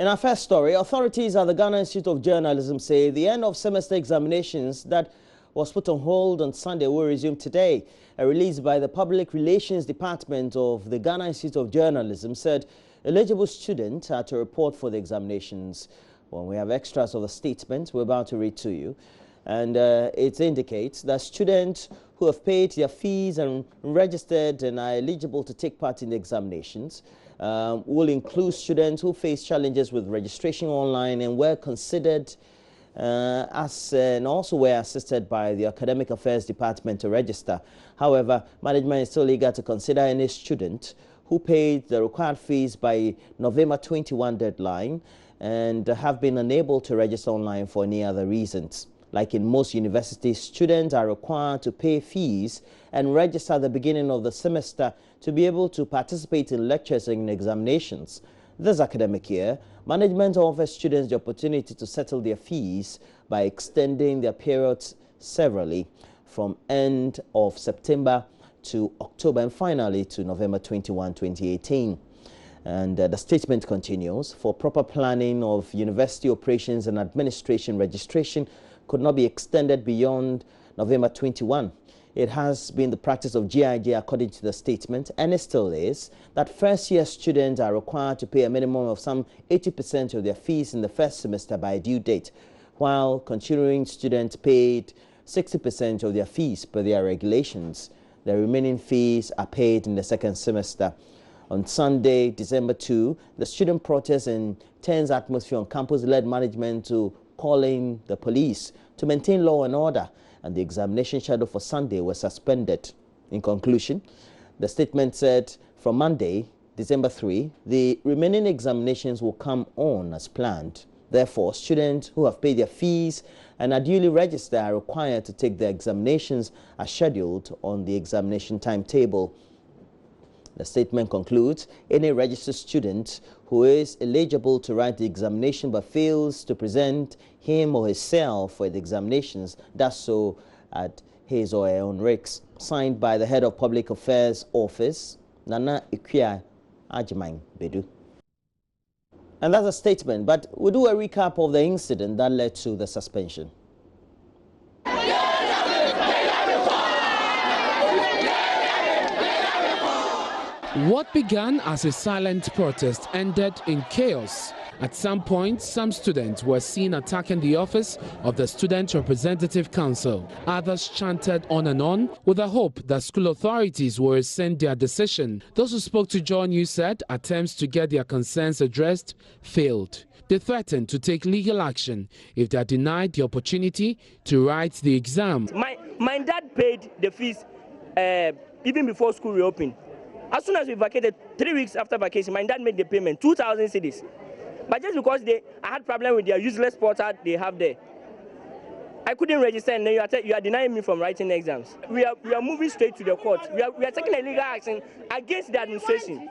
In our first story, authorities at the Ghana Institute of Journalism say the end of semester examinations that was put on hold on Sunday will resume today. A release by the Public Relations Department of the Ghana Institute of Journalism said eligible students had to report for the examinations. Well, we have extras of the statement we're about to read to you. And it indicates that students who have paid their fees and registered and are eligible to take part in the examinations will include students who face challenges with registration online and were considered and also were assisted by the Academic Affairs Department to register. However, management is still eager to consider any student who paid the required fees by November 21 deadline and have been unable to register online for any other reasons. Like in most universities, students are required to pay fees and register at the beginning of the semester to be able to participate in lectures and examinations. This academic year, management offers students the opportunity to settle their fees by extending their periods severally from end of September to October and finally to November 21, 2018. And the statement continues, for proper planning of university operations and administration, registration could not be extended beyond November 21. It has been the practice of GIJ, according to the statement, and it still is, that first-year students are required to pay a minimum of some 80% of their fees in the first semester by due date, while continuing students paid 60% of their fees per their regulations. The remaining fees are paid in the second semester. On Sunday, December 2, the student protest and tense atmosphere on campus led management to calling the police to maintain law and order, and the examination schedule for Sunday was suspended. In conclusion, the statement said from Monday, December 3, the remaining examinations will come on as planned. Therefore, students who have paid their fees and are duly registered are required to take their examinations as scheduled on the examination timetable. The statement concludes, any registered student who is eligible to write the examination but fails to present him or herself for the examinations does so at his or her own risk. Signed by the Head of Public Affairs Office, Nana Ikwia Ajimang Bedu. And that's a statement, but we'll do a recap of the incident that led to the suspension. What began as a silent protest ended in chaos. At some point, some students were seen attacking the office of the Student Representative Council. Others chanted on and on with the hope that school authorities will rescind their decision. Those who spoke to JoyNews said attempts to get their concerns addressed failed. They threatened to take legal action if they are denied the opportunity to write the exam. My dad paid the fees even before school reopened. As soon as we vacated, 3 weeks after vacation, my dad made the payment, 2,000 cedis. But just because I had problem with their useless portal they have there, I couldn't register, and then you are denying me from writing exams. We are moving straight to the court. We are taking a legal action against the administration.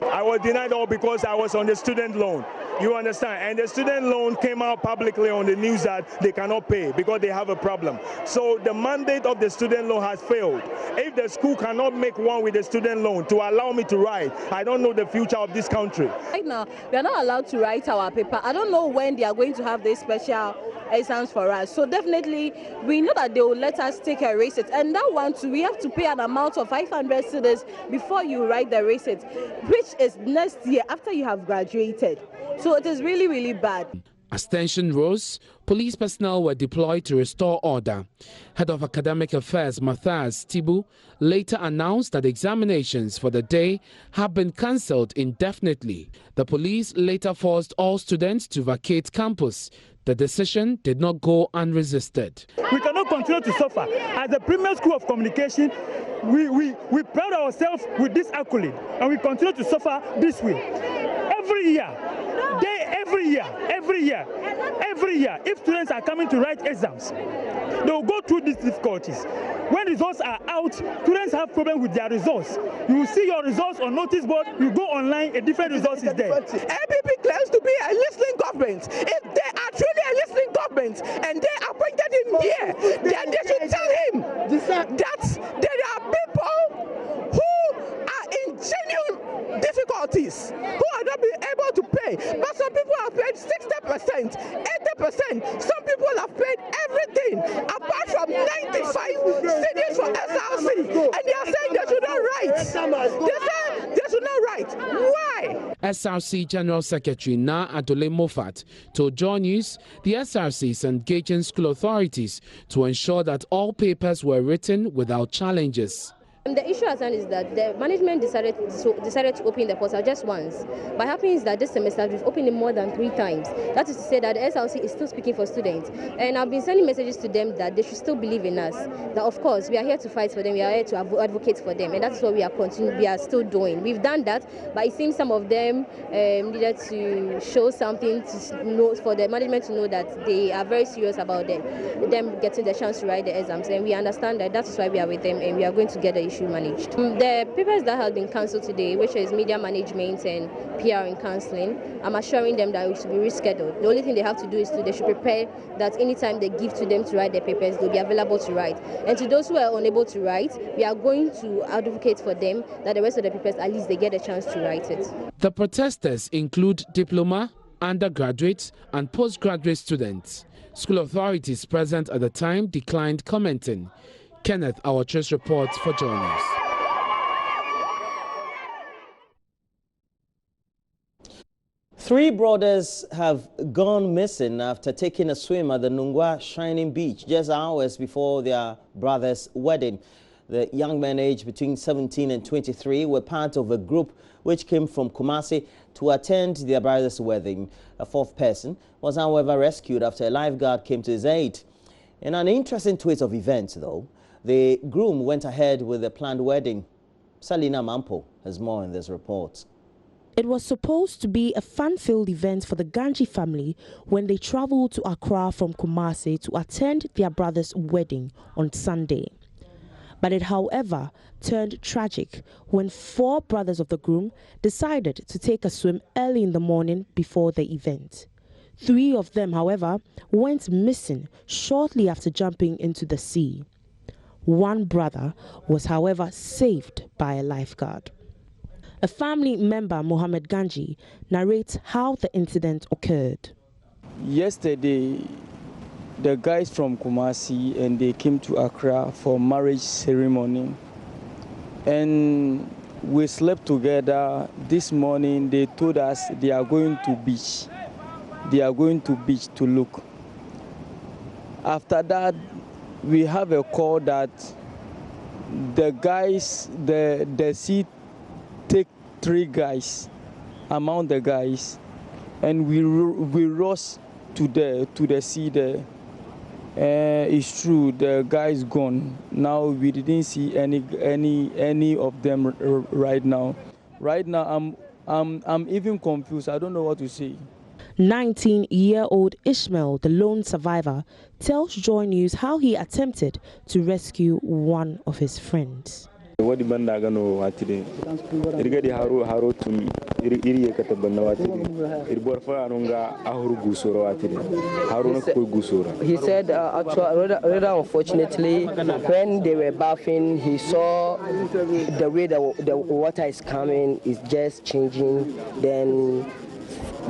I was denied all because I was on the student loan. You understand? And the student loan came out publicly on the news that they cannot pay because they have a problem. So the mandate of the student loan has failed. If the school cannot make one with the student loan to allow me to write, I don't know the future of this country. Right now, we are not allowed to write our paper. I don't know when they are going to have this special exams for us. So definitely, we know that they will let us take a receipt. And that one too, we have to pay an amount of 500 cedis before you write the receipt, which is next year after you have graduated. So it is really, really bad. As tension rose, police personnel were deployed to restore order. Head of Academic Affairs Matthias Tibu later announced that examinations for the day have been cancelled indefinitely. The police later forced all students to vacate campus. The decision did not go unresisted. We cannot continue to suffer. As the premier school of communication, we proud ourselves with this accolade, and we continue to suffer this way. Every year, if students are coming to write exams, they will go through these difficulties. When results are out, students have problems with their results. You will see your results on notice board, you go online, a different result is there. APP claims to be a listening government. If they are truly a listening government and they appointed him here, then they should tell him that there are people who are in genuine difficulties, who are not being able to pay. But some people are 80%. Some people have paid everything apart from 95 cities for SRC, and they are saying they should not write. They say they should not write. Why? SRC General Secretary Na Adole Moffat told JoyNews the SRC is engaging school authorities to ensure that all papers were written without challenges. The issue at hand is that the management decided to open the portal just once. But happening is that this semester we've opened it more than 3 times. That is to say that the SLC is still speaking for students. And I've been sending messages to them that they should still believe in us. That of course we are here to fight for them, we are here to advocate for them, and that's what we are still doing. We've done that, but it seems some of them needed to show something to know, for the management to know that they are very serious about them getting the chance to write the exams. And we understand that. That is why we are with them, and we are going to get the issue managed. The papers that have been cancelled today, which is media management and PR and counseling, I'm assuring them that it should be rescheduled. The only thing they have to do is they should prepare that anytime they give to them to write their papers, they'll be available to write. And to those who are unable to write, we are going to advocate for them that the rest of the papers, at least they get a chance to write it. The protesters include diploma, undergraduate and postgraduate students. School authorities present at the time declined commenting. Kenneth Awachus reports for JoyNews. Three brothers have gone missing after taking a swim at the Nungwa Shining Beach just hours before their brother's wedding. The young men aged between 17 and 23 were part of a group which came from Kumasi to attend their brother's wedding. A 4th person was, however, rescued after a lifeguard came to his aid. In an interesting twist of events, though, the groom went ahead with the planned wedding. Salina Mampo has more in this report. It was supposed to be a fun-filled event for the Ganji family when they traveled to Accra from Kumasi to attend their brother's wedding on Sunday. But it, however, turned tragic when 4 brothers of the groom decided to take a swim early in the morning before the event. 3 of them, however, went missing shortly after jumping into the sea. 1 brother was, however, saved by a lifeguard. A family member, Mohammed Ganji, narrates how the incident occurred. Yesterday, the guys from Kumasi and they came to Accra for marriage ceremony. And we slept together. This morning, they told us they are going to beach. They are going to beach to look. After that, we have a call that the guys, the sea take 3 guys among the guys, and we rushed to the sea there. It's true, the guy's gone. Now we didn't see any of them right now. Right now, I'm even confused. I don't know what to say. 19-year-old Ishmael, the lone survivor, tells JoyNews how he attempted to rescue one of his friends. He said, rather unfortunately, when they were bathing, he saw the way the water is coming is just changing. Then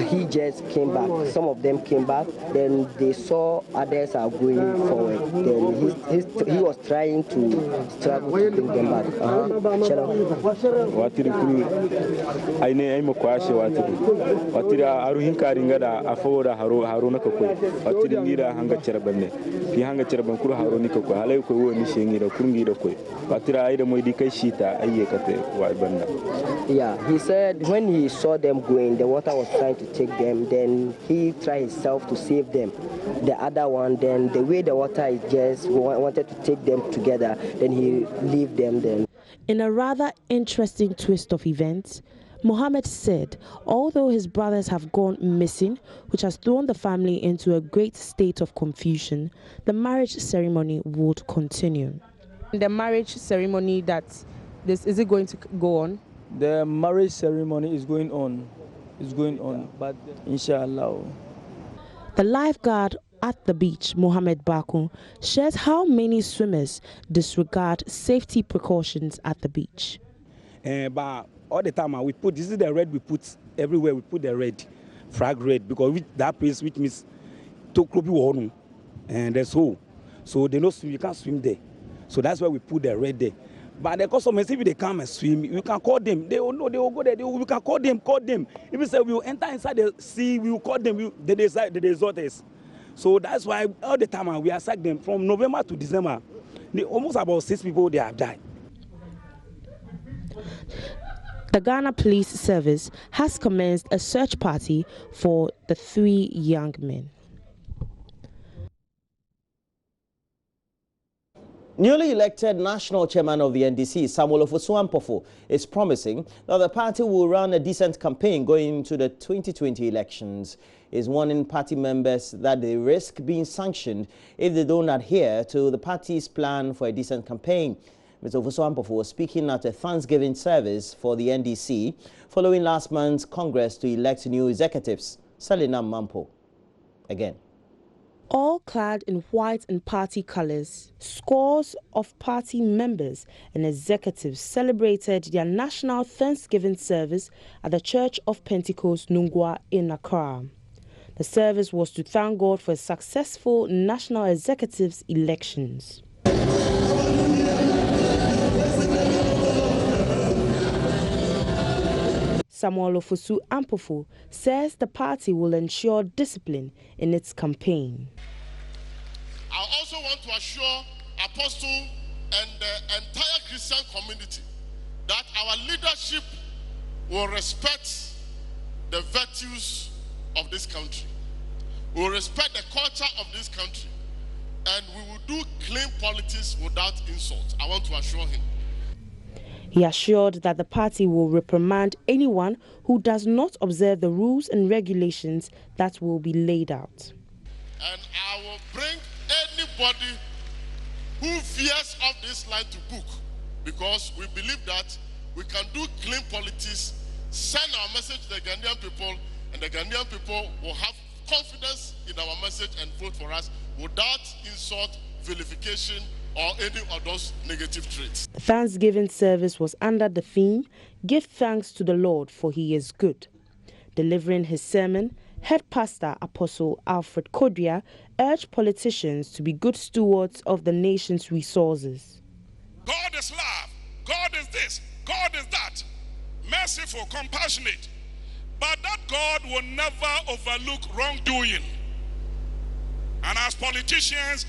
he just came back. Some of them came back. Then they saw others are going forward. Then he was trying to struggle to bring them back. Yeah, he said when he saw them going, the water was trying to take them, then he tried himself to save them. The other one, then the way the water is just wanted to take them together, then he leave them then. In a rather interesting twist of events, Mohammed said although his brothers have gone missing, which has thrown the family into a great state of confusion, the marriage ceremony would continue. The marriage ceremony, is it going to go on? The marriage ceremony is going on. It's going on, but inshallah. The lifeguard at the beach, Mohammed Baku, shares how many swimmers disregard safety precautions at the beach. But all the time we put, this is the red we put everywhere, we put the red flag red, because that place, which means to Krobi and there's hole. So they know you can't swim there. So that's why we put the red there. But the customers, if they come and swim, you can call them. They will know, they will go there. We can call them. If we say we will enter inside the sea, we will call them, the deserters. So that's why all the time we attack them from November to December. Almost about 6 people, they have died. The Ghana Police Service has commenced a search party for the 3 young men. Newly elected national chairman of the NDC, Samuel Ofosu-Ampofo, is promising that the party will run a decent campaign going into the 2020 elections. He is warning party members that they risk being sanctioned if they don't adhere to the party's plan for a decent campaign. Mr. Ofosu-Ampofo was speaking at a Thanksgiving service for the NDC following last month's Congress to elect new executives. Selina Mampo again. All clad in white and party colors, scores of party members and executives celebrated their national Thanksgiving service at the Church of Pentecost Nungwa in Accra. The service was to thank God for successful national executives elections. Samuel Ofosu-Ampofo says the party will ensure discipline in its campaign. I also want to assure Apostle and the entire Christian community that our leadership will respect the virtues of this country. We will respect the culture of this country, and we will do clean politics without insult. I want to assure him. He assured that the party will reprimand anyone who does not observe the rules and regulations that will be laid out. And I will bring anybody who veers off this line to book, because we believe that we can do clean politics, send our message to the Ghanaian people, and the Ghanaian people will have confidence in our message and vote for us without insult, vilification, or any of those negative traits. The Thanksgiving service was under the theme, "Give thanks to the Lord, for he is good." Delivering his sermon, Head Pastor Apostle Alfred Kodria urged politicians to be good stewards of the nation's resources. God is love, God is this, God is that, merciful, compassionate. But that God will never overlook wrongdoing. And as politicians,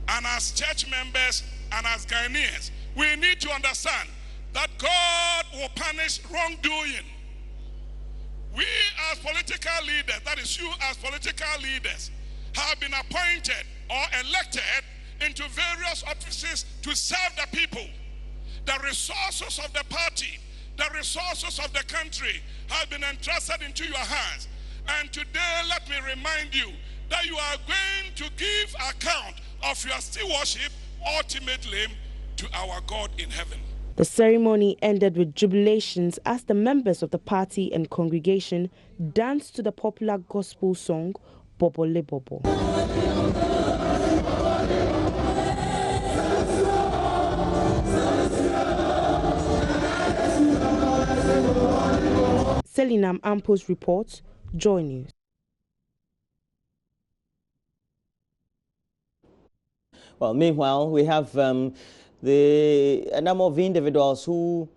and as church members, and as Ghanaians, we need to understand that God will punish wrongdoing. We as political leaders, that is you as political leaders, have been appointed or elected into various offices to serve the people. The resources of the party, the resources of the country have been entrusted into your hands. And today, let me remind you that you are going to give account of your stewardship ultimately to our God in heaven. The ceremony ended with jubilations as the members of the party and congregation danced to the popular gospel song, Bobo Le Bobo. Selinam Ampo's reports, JoyNews. Well, meanwhile, we have a number of individuals who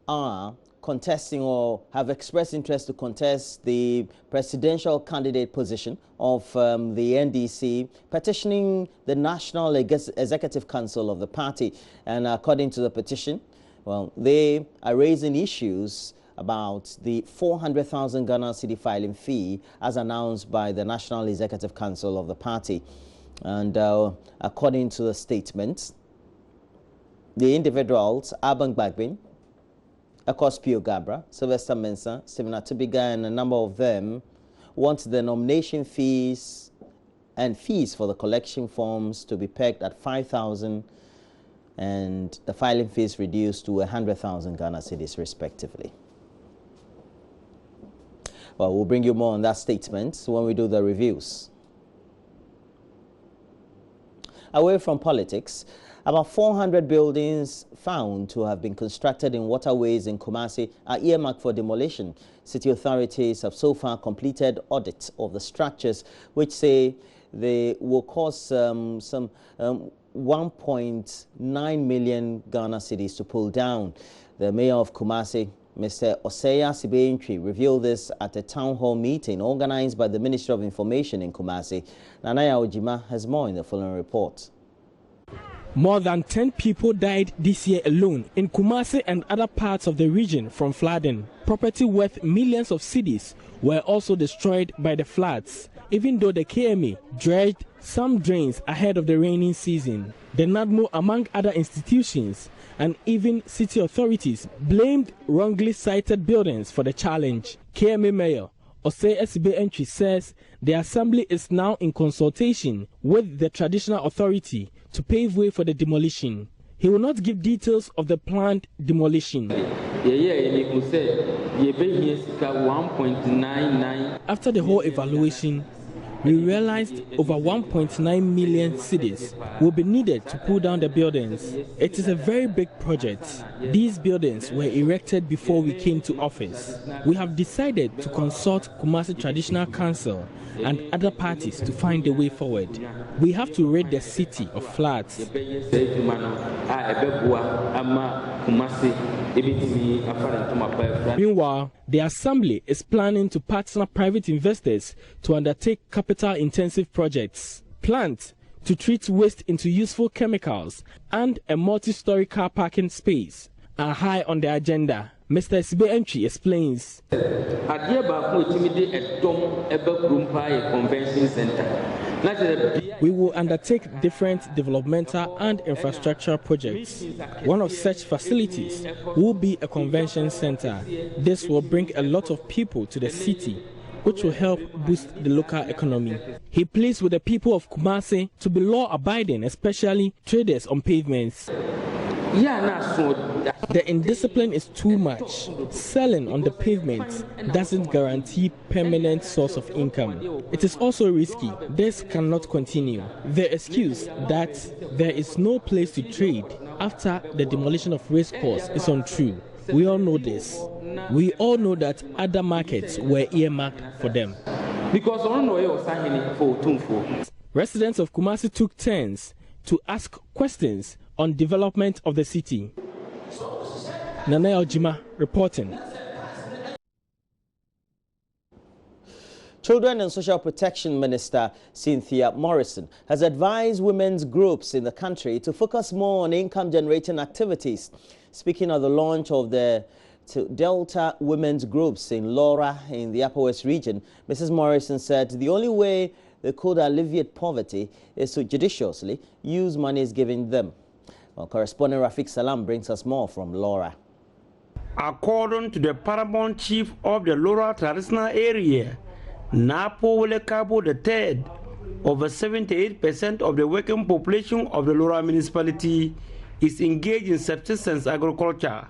are contesting or have expressed interest to contest the presidential candidate position of the NDC, petitioning the National Executive Council of the party. And according to the petition, well, they are raising issues about the 400,000 Ghana cedi filing fee as announced by the National Executive Council of the party. And according to the statement, the individuals, Abang Bagbin, Akospio Gabra, Sylvester Mensah, Stephen Atubiga, and a number of them want the nomination fees and fees for the collection forms to be pegged at 5,000 and the filing fees reduced to 100,000 Ghana cedis respectively. Well, we'll bring you more on that statement when we do the reviews. Away from politics, About 400 buildings found to have been constructed in waterways in Kumasi are earmarked for demolition. City authorities have so far completed audits of the structures, which say they will cost some 1.9 million Ghana cedis to pull down. The mayor of Kumasi, Mr. Osei Asibe-Ntwi, revealed this at a town hall meeting organized by the Ministry of Information in Kumasi. Nanaya Ojima has more in the following report. More than 10 people died this year alone in Kumasi and other parts of the region from flooding. Property worth millions of cedis were also destroyed by the floods, even though the KMA dredged some drains ahead of the rainy season. The NADMO, among other institutions, and even city authorities blamed wrongly sited buildings for the challenge. KMA Mayor Osei Asibe-Ntwi says the assembly is now in consultation with the traditional authority to pave way for the demolition. He will not give details of the planned demolition. After the whole evaluation, we realized over 1.9 million cedis will be needed to pull down the buildings. It is a very big project. These buildings were erected before we came to office. We have decided to consult Kumasi Traditional Council and other parties to find a way forward. We have to rid the city of floods. Meanwhile, the assembly is planning to partner private investors to undertake capital-intensive projects. Plans to treat waste into useful chemicals and a multi-story car parking space are high on the agenda. Mr. Asibe-Ntwi explains. We will undertake different developmental and infrastructural projects. One of such facilities will be a convention center. This will bring a lot of people to the city, which will help boost the local economy. He pleads with the people of Kumasi to be law-abiding, especially traders on pavements. The indiscipline is too much. Selling on the pavement doesn't guarantee permanent source of income. It is also risky. This cannot continue. The excuse that there is no place to trade after the demolition of race course is untrue. We all know this. We all know that other markets were earmarked for them. Residents of Kumasi took turns to ask questions on development of the city. Nanaya Ojima reporting. Children and Social Protection Minister Cynthia Morrison has advised women's groups in the country to focus more on income-generating activities. Speaking of the launch of the Delta women's groups in Laura in the Upper West region, Mrs. Morrison said the only way they could alleviate poverty is to judiciously use monies given them. Well, correspondent Rafik Salam brings us more from Laura. According to the paramount chief of the Laura traditional area, Napo Welekabo III, over 78% of the working population of the Laura municipality is engaged in subsistence agriculture.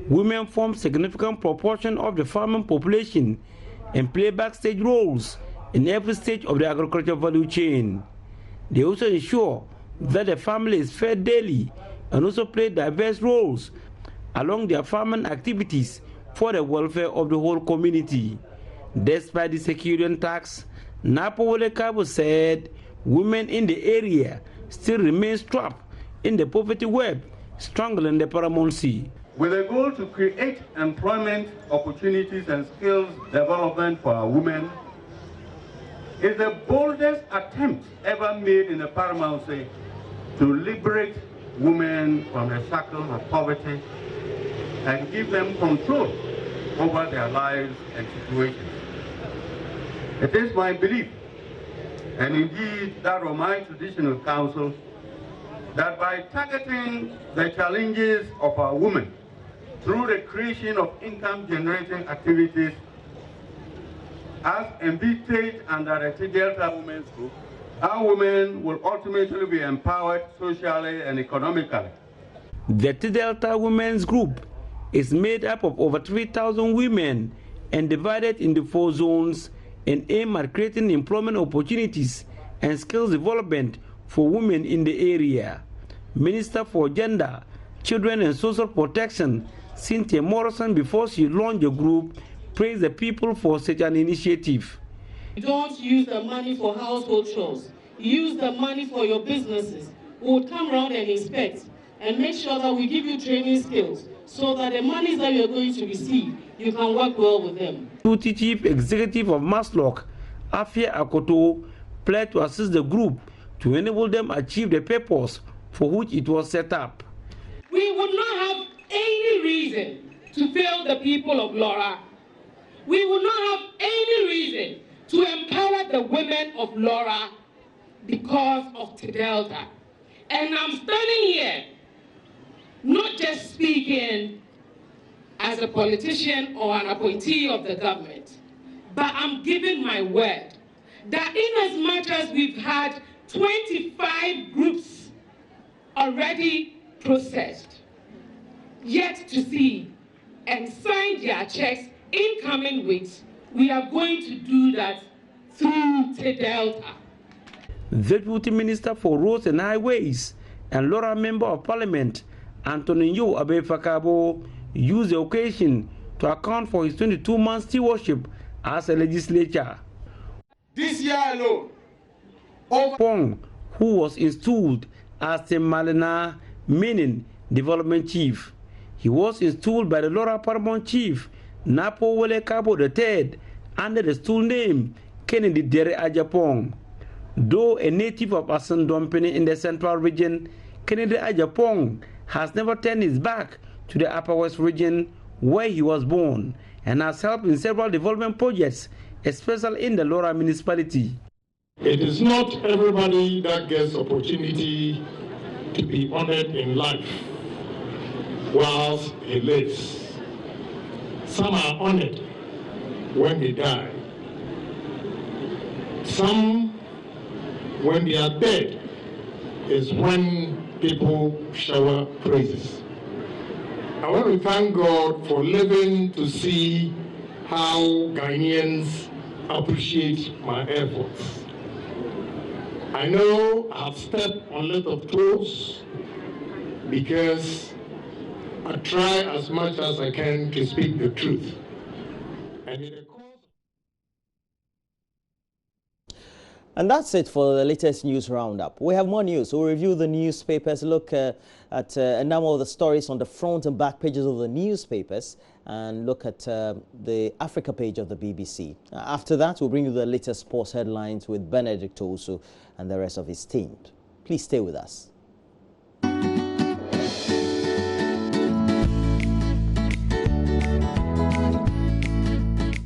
Women form significant proportion of the farming population and play backstage roles in every stage of the agricultural value chain. They also ensure that the family is fed daily and also play diverse roles along their farming activities for the welfare of the whole community. Despite the security tax, Napo Welekabo said women in the area still remain trapped in the poverty web, strangling the paramountcy. With a goal to create employment opportunities and skills development for our women, is the boldest attempt ever made in the paramountcy to liberate women from the shackles of poverty and give them control over their lives and situations. It is my belief, and indeed that of my traditional council, that by targeting the challenges of our women through the creation of income-generating activities, as envisaged under the Delta Women's Group, our women will ultimately be empowered socially and economically. The Delta Women's Group is made up of over 3,000 women and divided into 4 zones and aim at creating employment opportunities and skills development for women in the area. Minister for Gender, Children and Social Protection, Cynthia Morrison, before she launched the group, praised the people for such an initiative. Don't use the money for household chores. Use the money for your businesses. We would come around and inspect and make sure that we give you training skills so that the monies that you're going to receive, you can work well with them. Deputy Chief Executive of Maslock, Afia Akoto, pledged to assist the group to enable them achieve the purpose for which it was set up. We would not have any reason to fail the people of Laura. We would not have any reason to empower the women of Laura because of Delta. And I'm standing here not just speaking as a politician or an appointee of the government, but I'm giving my word that in as much as we've had 25 groups already processed, yet to see and sign their checks in coming weeks, we are going to do that through Delta. The Deputy Minister for Roads and Highways and Laura Member of Parliament, Anthony Yo Abefakabo, used the occasion to account for his 22-month stewardship as a legislature. This year alone, Pong, who was installed as the Malina, meaning development chief. He was installed by the Laura Paramount Chief, Napo Wele Kabo III, under the stool name Kennedy Dere Ajapong. Though a native of Asandompene in the central region, Kennedy Ajapong has never turned his back to the Upper West region where he was born and has helped in several development projects, especially in the Laura municipality. It is not everybody that gets opportunity to be honored in life whilst he lives. Some are honored when they die. Some, when they are dead, is when people shower praises. I want to thank God for living to see how Ghanaians appreciate my efforts. I know I've stepped on a lot of toes because I try as much as I can to speak the truth. And that's it for the latest news roundup. We have more news. We'll review the newspapers, look at a number of the stories on the front and back pages of the newspapers, and look at the Africa page of the BBC. After that, we'll bring you the latest sports headlines with Benedict Owusu and the rest of his team. Please stay with us.